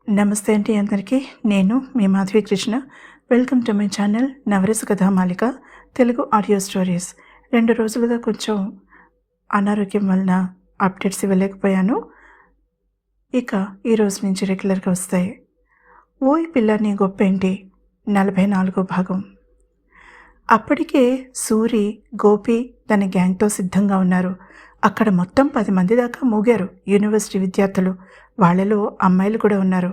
నమస్తే అండి అందరికీ. నేను మీ Madhavi Krishna. Welcome to my channel Navarasa Kathamalika Telugu audio stories. 2 రోజులుగా కొంచెం అనారోగ్యం వలన అప్డేట్స్ ఇవ్వలేకపోయాను. ఇక ఈ రోజు నుంచి రెగ్యులర్గా వస్తాయి. ఓయ్ పిల్లని గొప్పేంటి 44వ భాగం. అప్పటికే సూరి, గోపి తన గ్యాంగ్తో సిద్ధంగా ఉన్నారు. అక్కడ మొత్తం 10 మంది దాకా మూగారు యూనివర్సిటీ విద్యార్థులు. వాళ్లలో అమ్మాయిలు కూడా ఉన్నారు.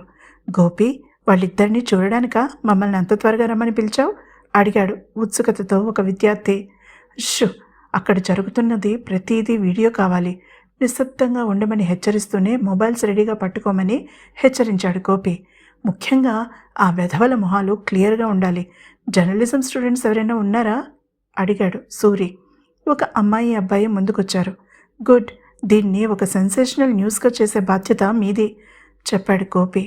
గోపి, వాళ్ళిద్దరినీ చూడడానికా మమ్మల్ని అంత త్వరగా రమ్మని పిలిచావు? అడిగాడు ఉత్సుకతతో ఒక విద్యార్థి. షు, అక్కడ జరుగుతున్నది ప్రతిదీ వీడియో కావాలి. నిశ్శబ్దంగా ఉండమని హెచ్చరిస్తూనే మొబైల్స్ రెడీగా పట్టుకోమని హెచ్చరించాడు గోపి. ముఖ్యంగా ఆ వెధవల మొహాలు క్లియర్గా ఉండాలి. జర్నలిజం స్టూడెంట్స్ ఎవరైనా ఉన్నారా? అడిగాడు సూరి. ఒక అమ్మాయి, అబ్బాయి ముందుకొచ్చారు. గుడ్, దీన్ని ఒక సెన్సేషనల్ న్యూస్గా చేసే బాధ్యత మీది, చెప్పాడు గోపి.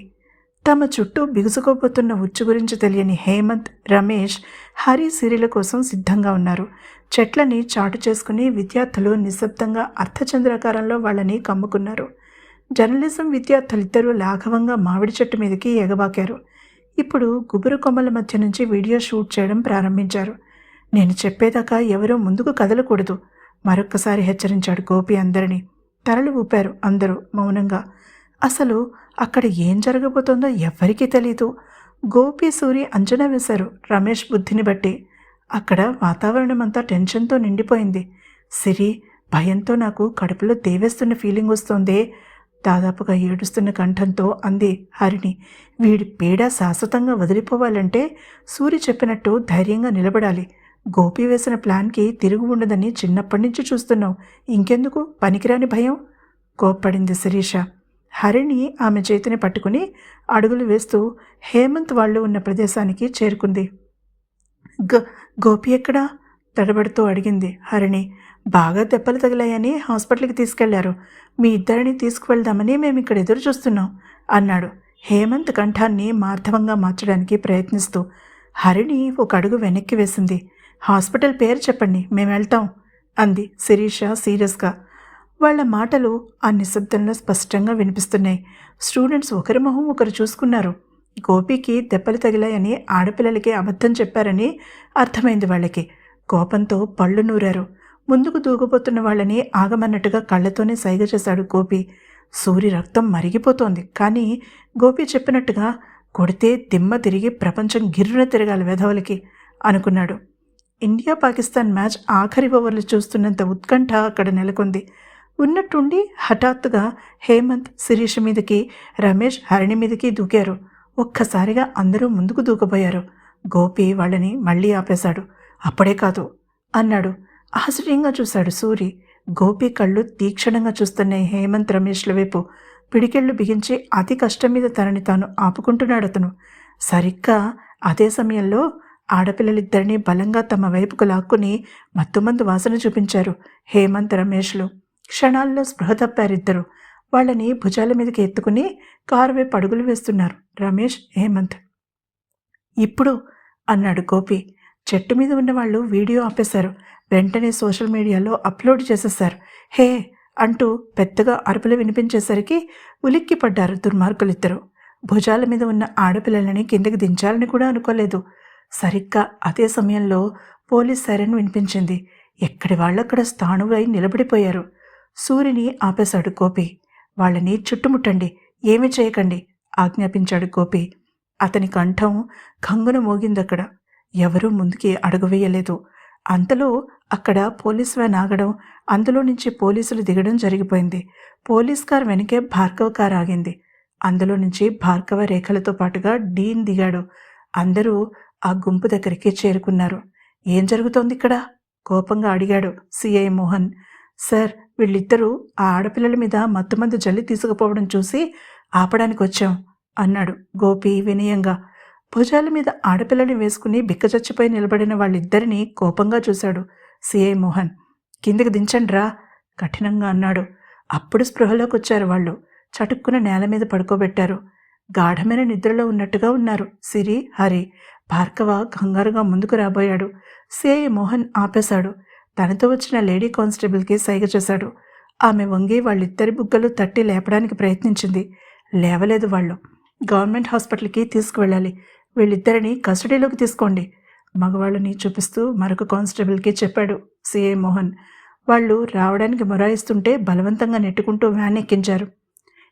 తమ చుట్టూ బిగుసుకోబోతున్న ఉచ్చు గురించి తెలియని హేమంత్, రమేష్, హరి సిరిల కోసం సిద్ధంగా ఉన్నారు. చెట్లని చాటు చేసుకుని విద్యార్థులు నిశ్శబ్దంగా అర్ధచంద్రాకారంలో వాళ్ళని కమ్ముకున్నారు. జర్నలిజం విద్యార్థులిద్దరూ లాఘవంగా మామిడి చెట్టు మీదకి ఎగబాకారు. ఇప్పుడు గుబురు కొమ్మల మధ్య నుంచి వీడియో షూట్ చేయడం ప్రారంభించారు. నేను చెప్పేదాకా ఎవరూ ముందుకు కదలకూడదు, మరొక్కసారి హెచ్చరించాడు గోపి అందరినీ. తలలు ఊపారు అందరూ మౌనంగా. అసలు అక్కడ ఏం జరగబోతోందో ఎవ్వరికీ తెలీదు. గోపి, సూరి అంచనా వేశారు రమేష్ బుద్ధిని బట్టి. అక్కడ వాతావరణం అంతా టెన్షన్తో నిండిపోయింది. సిరి, భయంతో నాకు కడుపులో దేవేస్తున్న ఫీలింగ్ వస్తోందే, దాదాపుగా ఏడుస్తున్న కంఠంతో అంది హరిణి. వీడి పీడ శాశ్వతంగా వదిలిపోవాలంటే సూరి చెప్పినట్టు ధైర్యంగా నిలబడాలి. గోపి వేసిన ప్లాన్కి తిరుగు ఉండదని చిన్నప్పటి నుంచి చూస్తున్నావు, ఇంకెందుకు పనికిరాని భయం? కోప్పడింది శిరీష. హరిణి ఆమె చేతిని పట్టుకుని అడుగులు వేస్తూ హేమంత్ వాళ్ళు ఉన్న ప్రదేశానికి చేరుకుంది. గోపి ఎక్కడా? తడబడుతూ అడిగింది హరిణి. బాగా దెబ్బలు తగిలాయని హాస్పిటల్కి తీసుకెళ్లారు. మీ ఇద్దరిని తీసుకువెళ్దామని మేము ఇక్కడ ఎదురు చూస్తున్నాం అన్నాడు హేమంత్ కంఠాన్ని మార్ధవంగా మార్చడానికి ప్రయత్నిస్తూ. హరిణి ఒక అడుగు వెనక్కి వేసింది. హాస్పిటల్ పేరు చెప్పండి, మేము వెళ్తాం అంది శిరీష సీరియస్గా. వాళ్ల మాటలు ఆ నిశ్శబ్దంలో స్పష్టంగా వినిపిస్తున్నాయి. స్టూడెంట్స్ ఒకరి మొహం ఒకరు చూసుకున్నారు. గోపికి దెబ్బలు తగిలాయని ఆడపిల్లలకి అబద్ధం చెప్పారని అర్థమైంది వాళ్ళకి. కోపంతో పళ్ళు నూరారు. ముందుకు దూకుపోతున్న వాళ్ళని ఆగమన్నట్టుగా కళ్ళతోనే సైగ చేశాడు గోపి. సూరి రక్తం మరిగిపోతోంది. కానీ గోపి చెప్పినట్టుగా కొడితే దిమ్మ తిరిగి ప్రపంచం గిర్రున తిరగాలి వెధవలకి అనుకున్నాడు. ఇండియా పాకిస్తాన్ మ్యాచ్ ఆఖరి ఓవర్లు చూస్తున్నంత ఉత్కంఠ అక్కడ నెలకొంది. ఉన్నట్టుండి హఠాత్తుగా హేమంత్ శిరీష మీదకి, రమేష్ హరిణి మీదకి దూకారు. ఒక్కసారిగా అందరూ ముందుకు దూకపోయారు. గోపి వాళ్ళని మళ్ళీ ఆపేశాడు. అప్పుడే కాదు అన్నాడు. ఆశ్చర్యంగా చూశాడు సూరి. గోపి కళ్ళు తీక్షణంగా చూస్తున్నాయి హేమంత్, రమేష్ల వైపు. పిడికెళ్ళు బిగించి అతి కష్టం మీద తనని తాను ఆపుకుంటున్నాడు అతను. సరిగ్గా అదే సమయంలో ఆడపిల్లలిద్దరినీ బలంగా తమ వైపుకు లాక్కుని మత్తుమందు వాసన చూపించారు హేమంత్, రమేష్లు. క్షణాల్లో స్పృహ తప్పారిద్దరు. వాళ్ళని భుజాల మీదకి ఎత్తుకుని కారు వైపు అడుగులు వేస్తున్నారు రమేష్, హేమంత్. ఇప్పుడు అన్నాడు గోపి. చెట్టు మీద ఉన్న వాళ్ళు వీడియో ఆపేశారు. వెంటనే సోషల్ మీడియాలో అప్లోడ్ చేసేశారు. హే అంటూ పెద్దగా అరుపులు వినిపించేసరికి ఉలిక్కి పడ్డారు దుర్మార్గులిద్దరూ. భుజాల మీద ఉన్న ఆడపిల్లలని కిందకి దించాలని కూడా అనుకోలేదు. సరిగ్గా అదే సమయంలో పోలీస్ సైరన్ వినిపించింది. ఎక్కడి వాళ్ళక్కడ స్థాణువై నిలబడిపోయారు. సూరిని ఆపేశాడు గోపి. వాళ్ళని చుట్టుముట్టండి, ఏమీ చేయకండి ఆజ్ఞాపించాడు గోపి. అతని కంఠం కంగున మోగిందక్కడ. ఎవరూ ముందుకి అడుగు వేయలేదు. అంతలో అక్కడ పోలీస్ వ్యాన్ ఆగడం, అందులో నుంచి పోలీసులు దిగడం జరిగిపోయింది. పోలీస్ కార్ వెనకే భార్గవ కార్ ఆగింది. అందులో నుంచి భార్గవ, రేఖలతో పాటుగా డీన్ దిగాడు. అందరూ ఆ గుంపు దగ్గరికి చేరుకున్నారు. ఏం జరుగుతోంది ఇక్కడ? కోపంగా అడిగాడు సిఐ మోహన్. సార్, వీళ్ళిద్దరూ ఆ ఆడపిల్లల మీద మత్తుమందు జల్లి తీసుకుపోవడం చూసి ఆపడానికి వచ్చాం అన్నాడు గోపి వినయంగా. భుజాల మీద ఆడపిల్లని వేసుకుని బిక్కచచ్చిపోయి నిలబడిన వాళ్ళిద్దరినీ కోపంగా చూశాడు సిఐ మోహన్. కిందికి దించండ్రా కఠినంగా అన్నాడు. అప్పుడు స్పృహలోకి వచ్చారు వాళ్ళు. చటుక్కున నేల మీద పడుకోబెట్టారు. గాఢమైన నిద్రలో ఉన్నట్టుగా ఉన్నారు సిరి, హరి. భార్గవ కంగారుగా ముందుకు రాబోయాడు. సిఐ మోహన్ ఆపేశాడు. తనతో వచ్చిన లేడీ కానిస్టేబుల్కి సైగ చేశాడు. ఆమె వంగి వాళ్ళిద్దరి బుగ్గలు తట్టి లేపడానికి ప్రయత్నించింది. లేవలేదు వాళ్ళు. గవర్నమెంట్ హాస్పిటల్కి తీసుకువెళ్ళాలి. వీళ్ళిద్దరిని కస్టడీలోకి తీసుకోండి. మగవాళ్ళని చూపిస్తూ మరొక కానిస్టేబుల్కి చెప్పాడు సిఐ మోహన్. వాళ్ళు రావడానికి మొరాయిస్తుంటే బలవంతంగా నెట్టుకుంటూ వ్యాన్ ఎక్కించారు.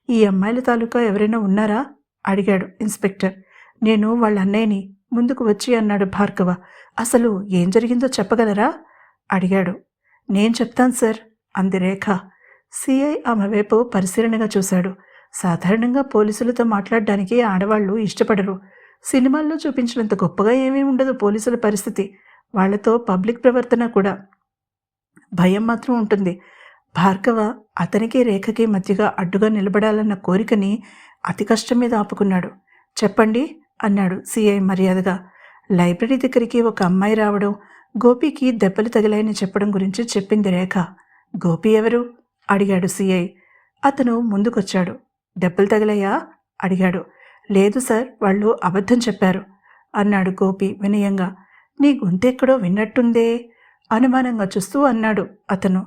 ఈ అమ్మాయిల తాలూకా ఎవరైనా ఉన్నారా? అడిగాడు ఇన్స్పెక్టర్. నేను వాళ్ళ అన్నయ్యని, ముందుకు వచ్చి అన్నాడు భార్గవ. అసలు ఏం జరిగిందో చెప్పగలరా? అడిగాడు. నేను చెప్తాను సార్ అంది రేఖ. సిఐ ఆమె వైపు పరిశీలనగా చూశాడు. సాధారణంగా పోలీసులతో మాట్లాడడానికి ఆడవాళ్లు ఇష్టపడరు. సినిమాల్లో చూపించినంత గొప్పగా ఏమీ ఉండదు పోలీసుల పరిస్థితి. వాళ్లతో పబ్లిక్ ప్రవర్తన కూడా. భయం మాత్రం ఉంటుంది. భార్గవ అతనికి రేఖకి మధ్యగా అడ్డుగా నిలబడాలన్న కోరికని అతి కష్టం మీద ఆపుకున్నాడు. చెప్పండి అన్నాడు సిఐ మర్యాదగా. లైబ్రరీ దగ్గరికి ఒక అమ్మాయి రావడం, గోపికి దెబ్బలు తగిలాయని చెప్పడం గురించి చెప్పింది రేఖ. గోపి ఎవరు? అడిగాడు సిఐ. అతను ముందుకొచ్చాడు. దెబ్బలు తగిలాయా? అడిగాడు. లేదు సార్, వాళ్ళు అబద్ధం చెప్పారు అన్నాడు గోపి వినయంగా. నీ గొంతెక్కడో విన్నట్టుందే అనుమానంగా చూస్తూ అన్నాడు అతను.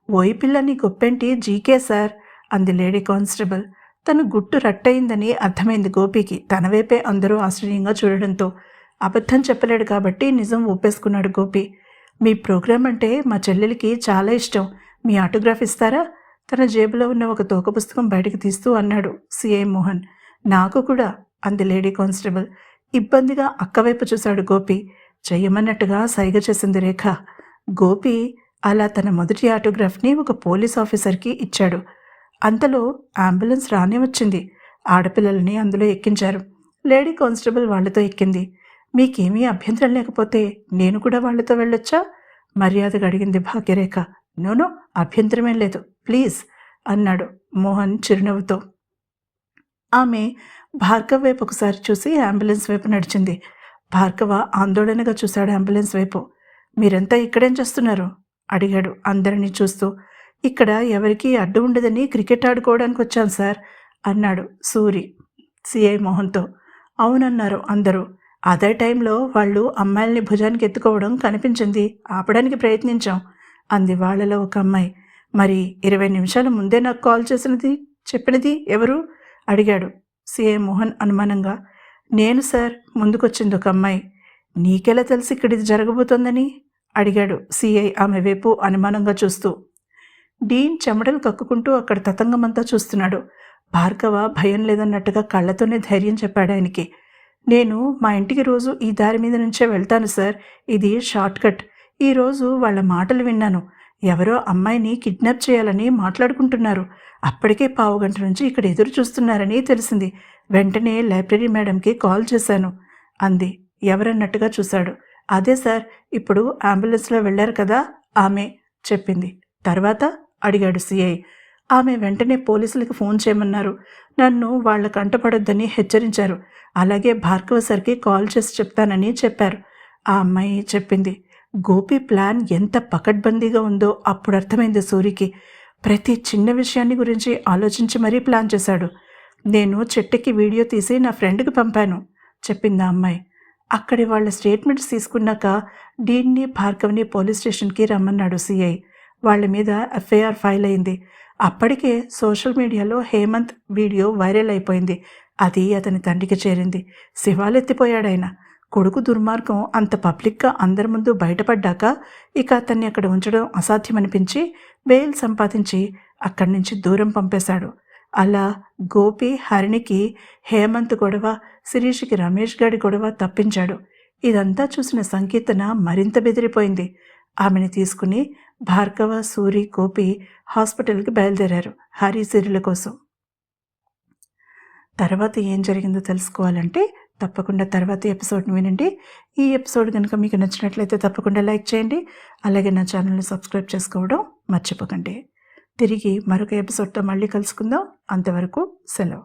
ఓయి పిల్ల, నీ గొప్పెంటి జీకే సార్ అంది లేడీ కానిస్టేబుల్. తను గుట్టు రట్టయిందని అర్థమైంది గోపికి. తన వైపే అందరూ ఆశ్చర్యంగా చూడడంతో. అబద్ధం చెప్పలేడు కాబట్టి నిజం ఒప్పేసుకున్నాడు గోపి. మీ ప్రోగ్రాం అంటే మా చెల్లెలికి చాలా ఇష్టం. మీ ఆటోగ్రాఫ్ ఇస్తారా? తన జేబులో ఉన్న ఒక తోక పుస్తకం బయటకు తీస్తూ అన్నాడు సిఐ మోహన్. నాకు కూడా అంది లేడీ కానిస్టేబుల్. ఇబ్బందిగా అక్కవైపు చూశాడు గోపి. చెయ్యమన్నట్టుగా సైగ చేసింది రేఖ. గోపి అలా తన మొదటి ఆటోగ్రాఫ్ని ఒక పోలీస్ ఆఫీసర్కి ఇచ్చాడు. అంతలో అంబులెన్స్ రానే వచ్చింది. ఆడపిల్లల్ని అందులో ఎక్కించారు. లేడీ కానిస్టేబుల్ వాళ్లతో ఎక్కింది. మీకేమీ అభ్యంతరం లేకపోతే నేను కూడా వాళ్లతో వెళ్ళొచ్చా? మర్యాదగా అడిగింది భాగ్యరేఖ. నోనో, అభ్యంతరమేం లేదు, ప్లీజ్ అన్నాడు మోహన్ చిరునవ్వుతో. ఆమె భార్గవ్ వైపు ఒకసారి చూసి అంబులెన్స్ వైపు నడిచింది. భార్గవ ఆందోళనగా చూశాడు అంబులెన్స్ వైపు. మీరంతా ఇక్కడేం చేస్తున్నారు? అడిగాడు అందరినీ చూస్తూ. ఇక్కడ ఎవరికీ అడ్డు ఉండదని క్రికెట్ ఆడుకోవడానికి వచ్చాను సార్ అన్నాడు సూరి సిఐ మోహన్తో. అవునన్నారు అందరూ. అదే టైంలో వాళ్ళు అమ్మాయిల్ని భుజానికి ఎత్తుకోవడం కనిపించింది. ఆపడానికి ప్రయత్నించాం అంది వాళ్ళలో ఒక అమ్మాయి. మరి 20 నిమిషాల ముందే నాకు కాల్ చెప్పినది ఎవరు? అడిగాడు సిఐ మోహన్ అనుమానంగా. నేను సార్, ముందుకొచ్చింది ఒక అమ్మాయి. నీకెలా తెలిసి ఇక్కడ ఇది జరగబోతోందని? అడిగాడు సిఐ ఆమె వైపు అనుమానంగా చూస్తూ. డీన్ చెమటలు కక్కుకుంటూ అక్కడ తతంగమంతా చూస్తున్నాడు. భార్గవ భయం లేదన్నట్టుగా కళ్ళతోనే ధైర్యం చెప్పాడు ఆయనకి. నేను మా ఇంటికి రోజు ఈ దారి మీద నుంచే వెళ్తాను సార్. ఇది షార్ట్ కట్. ఈరోజు వాళ్ళ మాటలు విన్నాను. ఎవరో అమ్మాయిని కిడ్నాప్ చేయాలని మాట్లాడుకుంటున్నారు. అప్పటికే 15 గంటల నుంచి ఇక్కడ ఎదురు చూస్తున్నారని తెలిసింది. వెంటనే లైబ్రరీ మేడంకి కాల్ చేశాను అంది. ఎవరన్నట్టుగా చూశాడు. అదే సార్, ఇప్పుడు అంబులెన్స్లో వెళ్ళారు కదా, ఆమె చెప్పింది. తర్వాత అడిగాడు సిఐ. ఆమె వెంటనే పోలీసులకు ఫోన్ చేయమన్నారు. నన్ను వాళ్ళ కంటపడొద్దని హెచ్చరించారు. అలాగే భార్గవ సార్కి కాల్ చేసి చెప్తానని చెప్పారు. ఆ అమ్మాయి చెప్పింది. గోపి ప్లాన్ ఎంత పకడ్బందీగా ఉందో అప్పుడు అర్థమైంది సూరికి. ప్రతి చిన్న విషయాన్ని గురించి ఆలోచించి మరీ ప్లాన్ చేశాడు. నేను చెట్టుకి వీడియో తీసి నా ఫ్రెండ్కి పంపాను చెప్పింది ఆ అమ్మాయి. అక్కడి వాళ్ళ స్టేట్మెంట్స్ తీసుకున్నాక డీన్ని భార్గవ్ని పోలీస్ స్టేషన్కి రమ్మన్నాడు సిఐ. వాళ్ళ మీద ఎఫ్ఐఆర్ ఫైల్ అయింది. అప్పటికే సోషల్ మీడియాలో హేమంత్ వీడియో వైరల్ అయిపోయింది. అది అతని తండ్రికి చేరింది. శివాలెత్తిపోయాడాయన. కొడుకు దుర్మార్గం అంత పబ్లిక్గా అందరి ముందు బయటపడ్డాక ఇక అతన్ని అక్కడ ఉంచడం అసాధ్యమనిపించి బెయిల్ సంపాదించి అక్కడి నుంచి దూరం పంపేశాడు. అలా గోపి హరిణికి హేమంత్ గొడవ, శిరీష్కి రమేష్ గాడి గొడవ తప్పించాడు. ఇదంతా చూసిన సంకీర్తన మరింత బెదిరిపోయింది. ఆమెను తీసుకుని భార్గవ, సూరి, గోపి హాస్పిటల్కి బయలుదేరారు హరి సిరిల కోసం. తర్వాత ఏం జరిగిందో తెలుసుకోవాలంటే తప్పకుండా తర్వాత ఎపిసోడ్ని వినండి. ఈ ఎపిసోడ్ కనుక మీకు నచ్చినట్లయితే తప్పకుండా లైక్ చేయండి. అలాగే నా ఛానల్ని సబ్స్క్రైబ్ చేసుకోవడం మర్చిపోకండి. తిరిగి మరొక ఎపిసోడ్తో మళ్ళీ కలుసుకుందాం. అంతవరకు సెలవు.